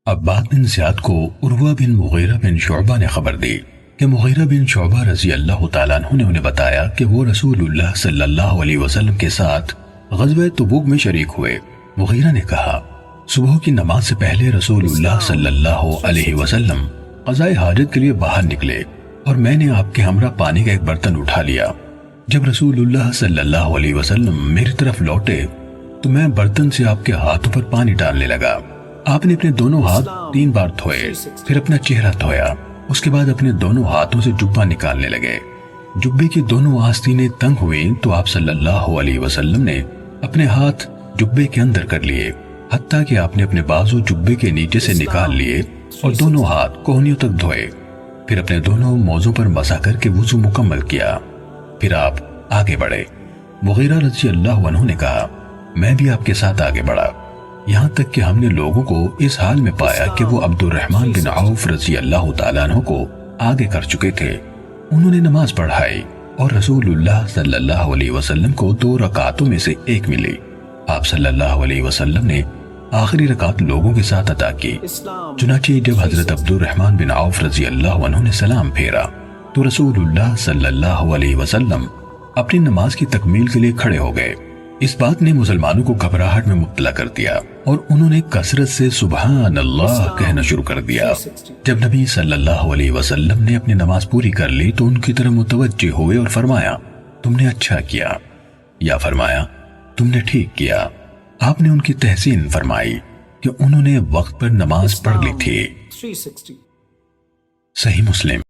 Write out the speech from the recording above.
عباد بن زیاد کو عروہ بن مغیرہ بن شعبہ نے خبر دی کہ مغیرہ بن شعبہ رضی اللہ تعالیٰ عنہ نے انہیں بتایا کہ وہ رسول اللہ صلی اللہ علیہ وسلم کے ساتھ غزوہ تبوک میں شریک ہوئے۔ مغیرہ نے کہا، صبح کی نماز سے پہلے رسول اللہ صلی اللہ علیہ وسلم قضاء حاجت کے لیے باہر نکلے اور میں نے آپ کے ہمراہ پانی کا ایک برتن اٹھا لیا۔ جب رسول اللہ صلی اللہ علیہ وسلم میری طرف لوٹے تو میں برتن سے آپ کے ہاتھوں پر پانی ڈالنے لگا۔ آپ نے اپنے دونوں ہاتھ 3 بار دھوئے، پھر اپنا چہرہ دھویا، اس کے بعد اپنے دونوں ہاتھوں سے جبہ نکالنے لگے۔ جبے کی دونوں آستینیں تنگ ہوئیں تو آپ صلی اللہ علیہ وسلم نے اپنے ہاتھ جبے کے اندر کر لیے، حتیٰ کہ آپ نے اپنے بازو جبے کے نیچے سے نکال لیے اور دونوں ہاتھ کوہنیوں تک دھوئے، پھر اپنے دونوں موزوں پر مسح کر کے وضو مکمل کیا۔ پھر آپ آگے بڑھے۔ مغیرہ رضی اللہ عنہ نے کہا، میں بھی آپ کے ساتھ آگے بڑھا، یہاں تک کہ ہم نے لوگوں کو اس حال میں پایا کہ وہ عبد الرحمن بن عوف رضی اللہ تعالیٰ عنہ کو آگے کر چکے تھے۔ انہوں نے نماز پڑھائی اور رسول اللہ صلی اللہ علیہ وسلم کو 2 رکعتوں میں سے ایک ملی۔ آپ صلی اللہ علیہ وسلم نے آخری رکعت لوگوں کے ساتھ ادا کی۔ چنانچہ جب حضرت عبد الرحمن بن عوف رضی اللہ عنہ نے سلام پھیرا تو رسول اللہ صلی اللہ علیہ وسلم اپنی نماز کی تکمیل کے لیے کھڑے ہو گئے۔ اس بات نے مسلمانوں کو گھبراہٹ میں مبتلا کر دیا اور انہوں نے کثرت سے سبحان اللہ کہنا شروع کر دیا۔ جب نبی صلی اللہ علیہ وسلم نے اپنی نماز پوری کر لی تو ان کی طرف متوجہ ہوئے اور فرمایا، تم نے اچھا کیا، یا فرمایا، تم نے ٹھیک کیا۔ آپ نے ان کی تحسین فرمائی کہ انہوں نے وقت پر نماز پڑھ لی تھی۔ صحیح مسلم۔